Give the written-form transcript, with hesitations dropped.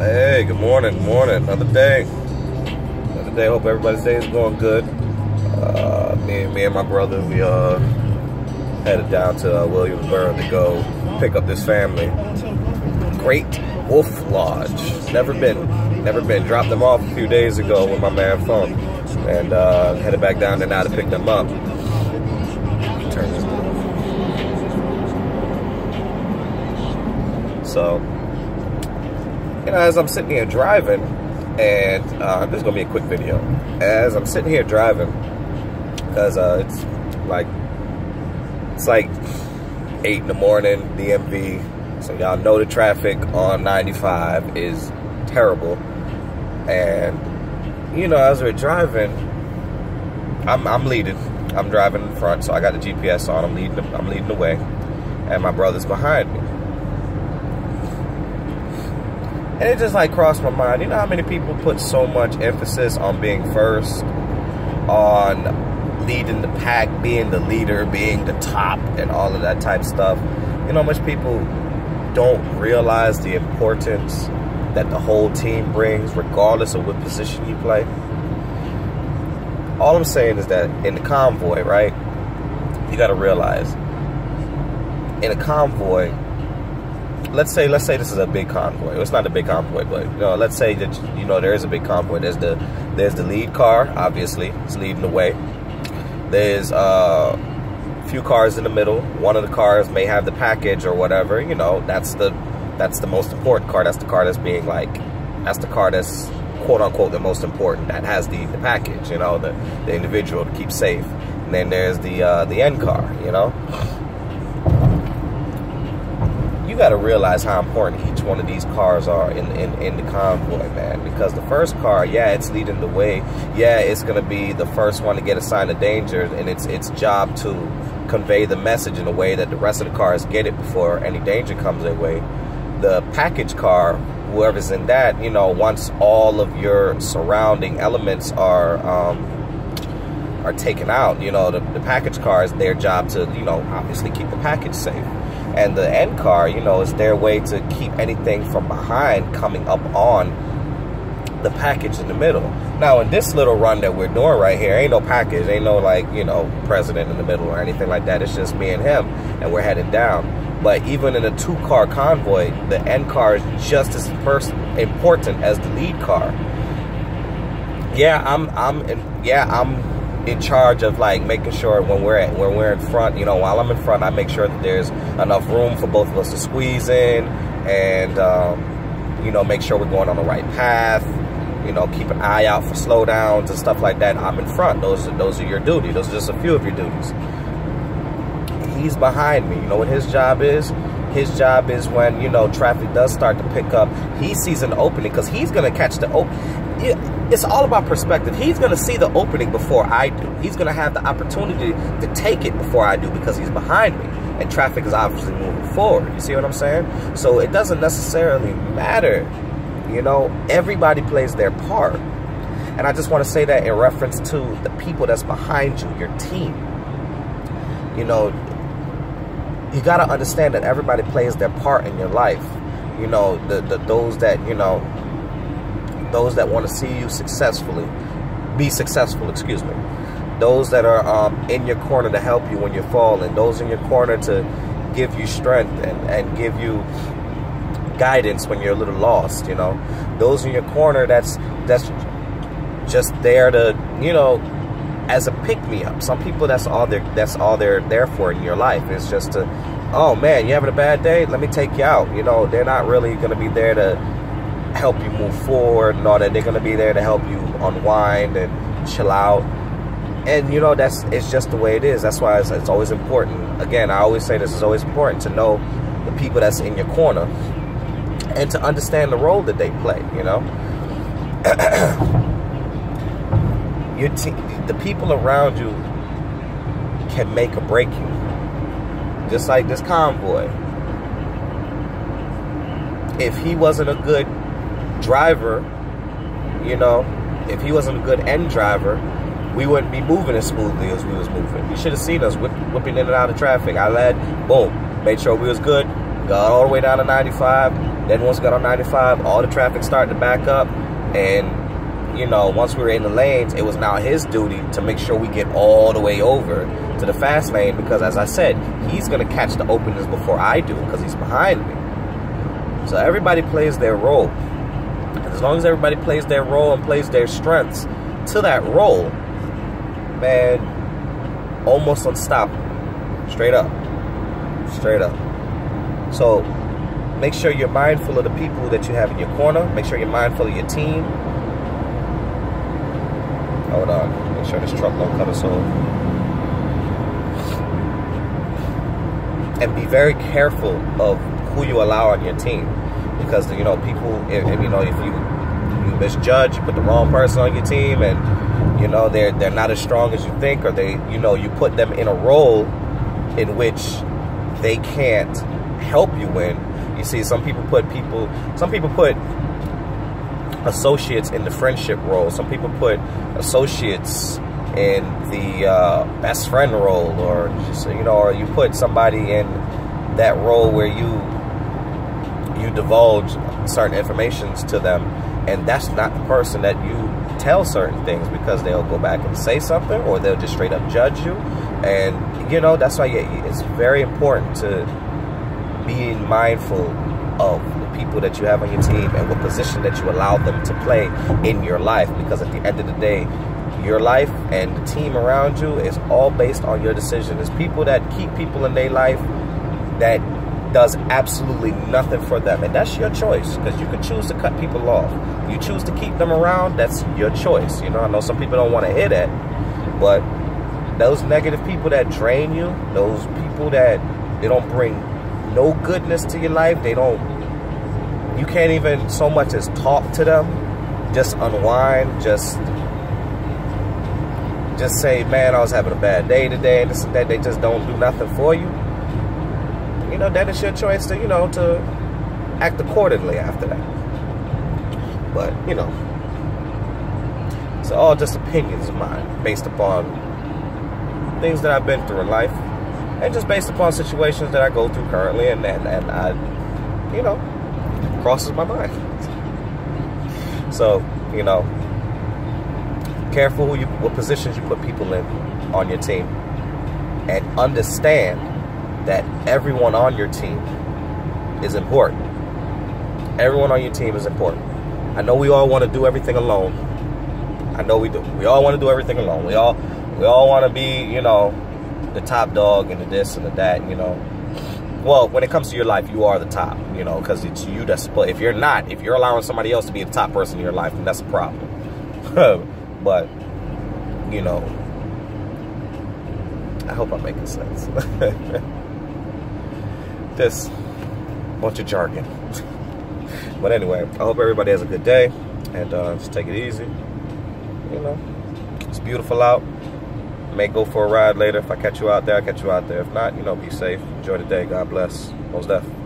Hey, good morning, Another day. Another day. Hope everybody's day is going good. Me and my brother, we headed down to Williamsburg to go pick up this family. Great Wolf Lodge. Never been. Dropped them off a few days ago with my man Funk, and headed back down there now to pick them up. So, you know, as I'm sitting here driving, and this is gonna be a quick video. As I'm sitting here driving, because it's like 8 in the morning, DMV. So y'all know the traffic on 95 is terrible. And you know, as we're driving, I'm leading. I'm driving in front, so I got the GPS on. I'm leading the way, and my brother's behind me. And it just like crossed my mind. You know how many people put so much emphasis on being first, on leading the pack, being the leader, being the top, and all of that type stuff. You know how much people don't realize the importance that the whole team brings, regardless of what position you play. All I'm saying is that in the convoy, right, you got to realize, in a convoy, let's say this is a big convoy. Well, it's not a big convoy, but you know, let's say that there is a big convoy. There's the lead car, obviously, it's leading the way. There's a few cars in the middle. One of the cars may have the package or whatever. You know, that's the most important car. That's the car that's being that's the car that's quote unquote the most important, that has the package, you know, the individual to keep safe. And then there's the end car, you know. You got to realize how important each one of these cars are in the convoy, man. Because the first car, yeah, it's leading the way. Yeah, it's going to be the first one to get a sign of danger, and it's job to convey the message in a way that the rest of the cars get it before any danger comes their way. The package car, whoever's in that, you know, once all of your surrounding elements are taken out, you know, the package car is their job to, you know, obviously keep the package safe. And the end car, you know, is their way to keep anything from behind coming up on the package in the middle. Now, in this little run that we're doing right here, ain't no package, ain't no, like, you know, president in the middle or anything like that. It's just me and him, and we're headed down. But even in a 2-car convoy, the end car is just as important as the lead car. Yeah, I'm in charge of like making sure when we're in front, you know, while I'm in front, I make sure that there's enough room for both of us to squeeze in, and you know, make sure we're going on the right path. You know, keep an eye out for slowdowns and stuff like that. I'm in front. Those are your duties. Those are just a few of your duties. He's behind me. You know what his job is? His job is when, you know, traffic does start to pick up, he sees an opening, because he's going to catch the open. It's all about perspective. He's going to see the opening before I do. He's going to have the opportunity to take it before I do, because he's behind me. And traffic is obviously moving forward. You see what I'm saying? So it doesn't necessarily matter. You know, everybody plays their part. And I just want to say that in reference to the people that's behind you, your team. You know, you got to understand that everybody plays their part in your life. You know, those that, you know, those that want to see you be successful, excuse me. Those that are in your corner to help you when you're falling. Those in your corner to give you strength and give you guidance when you're a little lost, you know. Those in your corner that's just there to, you know, as a pick-me-up. Some people, that's all they're there for in your life. It's just to, oh man, you having a bad day? Let me take you out. You know, they're not really going to be there to help you move forward and all that. They're going to be there to help you unwind and chill out. And you know, it's just the way it is. That's why it's always important. Again, I always say this, is always important to know the people that's in your corner and to understand the role that they play, you know. The people around you can make or break you. Just like this convoy. If he wasn't a good driver, you know, if he wasn't a good end driver, we wouldn't be moving as smoothly as we was moving. You should have seen us whipping in and out of traffic. I led, boom, made sure we was good, got all the way down to 95, Then once we got on 95, all the traffic started to back up. And, you know, once we were in the lanes, it was now his duty to make sure we get all the way over to the fast lane. Because, as I said, he's going to catch the openings before I do because he's behind me. So everybody plays their role. And as long as everybody plays their role and plays their strengths to that role, man, almost unstoppable. Straight up. Straight up. So make sure you're mindful of the people that you have in your corner. Make sure you're mindful of your team. Hold on. Make sure this truck don't cut us off. And be very careful of who you allow on your team. Because, you know, people, if you misjudge, you put the wrong person on your team, and, you know, they're not as strong as you think, or they, you know, you put them in a role in which they can't help you win. You see, some people put associates in the friendship role. Some people put associates in the best friend role, or just, you know, or you put somebody in that role where you divulge certain informations to them, and that's not the person that you tell certain things, because they'll go back and say something, or they'll just straight up judge you. And, you know, that's why it's very important to be mindful of the people that you have on your team and what position that you allow them to play in your life. Because at the end of the day, your life and the team around you is all based on your decision. There's people that keep people in their life that does absolutely nothing for them, and that's your choice, because you can choose to cut people off. You choose to keep them around, that's your choice. You know, I know some people don't want to hear that, but those negative people that drain you, those people that they don't bring no goodness to your life, you can't even so much as talk to them, just unwind, just say, man, I was having a bad day today, and this and that. They just don't do nothing for you. You know, that is your choice to, you know, to act accordingly after that. But, you know, it's all just opinions of mine based upon things that I've been through in life, and just based upon situations that I go through currently, and I, you know, crosses my mind. So, you know, careful what positions you put people in on your team, and understand that everyone on your team is important. Everyone on your team is important. I know we all want to do everything alone. I know we do. We all want to do everything alone. We all want to be, you know, the top dog and the this and the that, you know. Well, when it comes to your life, you are the top, you know, because it's you that's, but if you're not, if you're allowing somebody else to be the top person in your life, then that's a problem. But, you know, I hope I'm making sense. This bunch of jargon. But anyway, I hope everybody has a good day, and just take it easy. You know, it's beautiful out. May go for a ride later. If I catch you out there, I'll catch you out there. If not, you know, be safe. Enjoy the day. God bless. Most definitely.